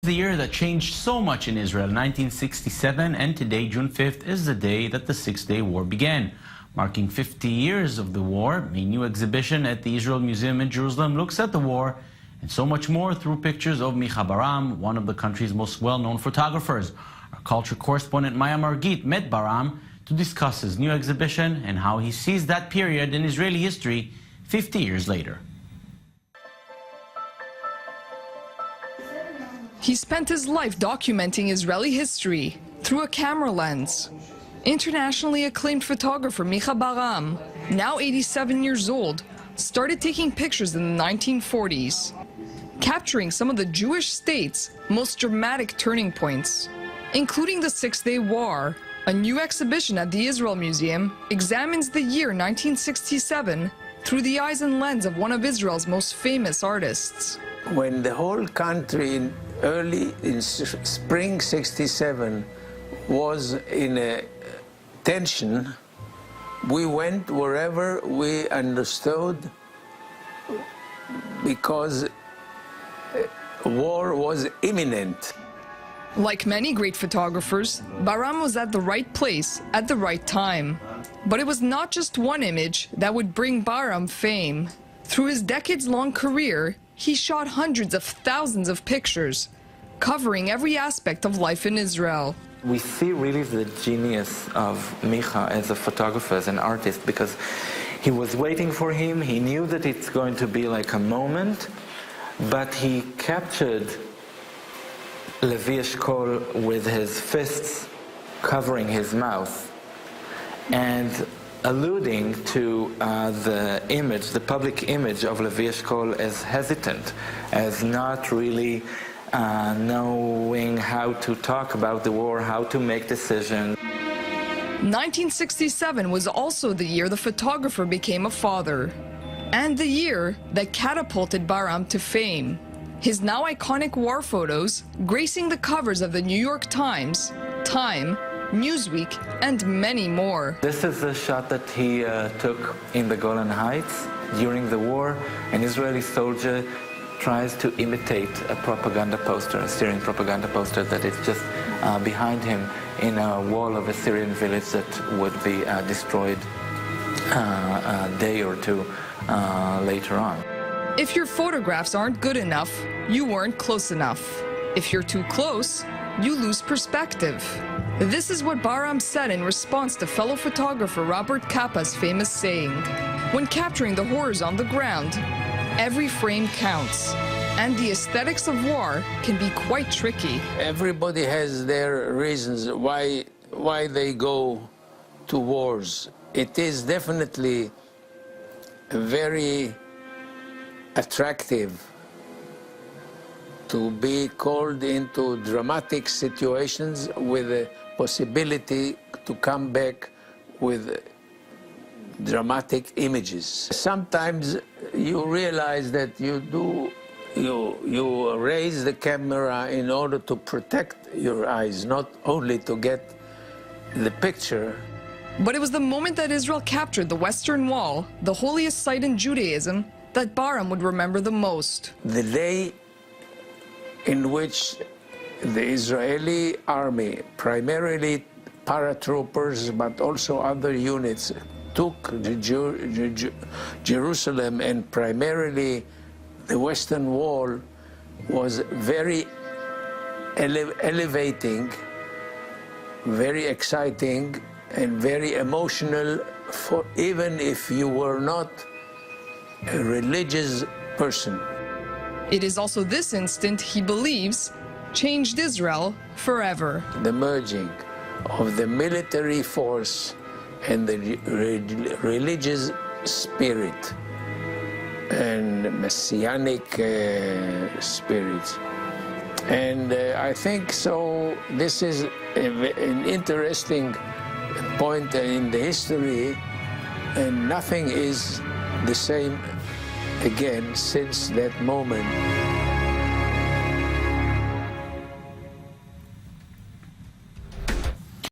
The year that changed so much in Israel, 1967, and today, June 5th, is the day that the Six-Day War began. Marking 50 years of the war, a new exhibition at the Israel Museum in Jerusalem looks at the war and so much more through pictures of Micha Bar-Am, one of the country's most well-known photographers. Our culture correspondent Maya Margit met Bar-Am to discuss his new exhibition and how he sees that period in Israeli history 50 years later. He spent his life documenting Israeli history through a camera lens. Internationally acclaimed photographer Micha Bar-Am, now 87 years old, started taking pictures in the 1940s, capturing some of the Jewish state's most dramatic turning points, including the Six-Day War. A new exhibition at the Israel Museum examines the year 1967 through the eyes and lens of one of Israel's most famous artists. When the whole country early in spring '67 was in a tension, we went wherever we understood because war was imminent. Like many great photographers, Bar-Am was at the right place at the right time. But it was not just one image that would bring Bar-Am fame. Through his decades-long career, he shot hundreds of thousands of pictures, covering every aspect of life in Israel. We see really the genius of Micha as a photographer, as an artist, because he was waiting for him. He knew that it's going to be like a moment, but he captured Levi Eshkol with his fists covering his mouth and alluding to the image, the public image of Levi Eshkol as hesitant, as not really knowing how to talk about the war, how to make decisions. 1967 was also the year the photographer became a father, and the year that catapulted Bar-Am to fame. His now iconic war photos gracing the covers of the New York Times, Time, Newsweek, and many more. This is a shot that he took in the Golan Heights during the war. An Israeli soldier tries to imitate a propaganda poster, a Syrian propaganda poster that is just behind him in a wall of a Syrian village that would be destroyed a day or two later on. If your photographs aren't good enough, you weren't close enough. If you're too close, you lose perspective. This is what Bar-Am said in response to fellow photographer Robert Capa's famous saying: when capturing the horrors on the ground, every frame counts, and the aesthetics of war can be quite tricky. Everybody has their reasons why they go to wars. It is definitely very attractive to be called into dramatic situations with the possibility to come back with dramatic images. Sometimes you realize that you raise the camera in order to protect your eyes, not only to get the picture. But it was the moment that Israel captured the Western Wall, the holiest site in Judaism, that Bar-Am would remember the most. The day in which the Israeli army, primarily paratroopers, but also other units, took Jerusalem, and primarily the Western Wall, was very elevating, very exciting, and very emotional, for even if you were not a religious person. It is also this instant, he believes, changed Israel forever. The merging of the military force and the religious spirit and messianic spirit. And I think so this is an interesting point in the history, and nothing is the same again since that moment.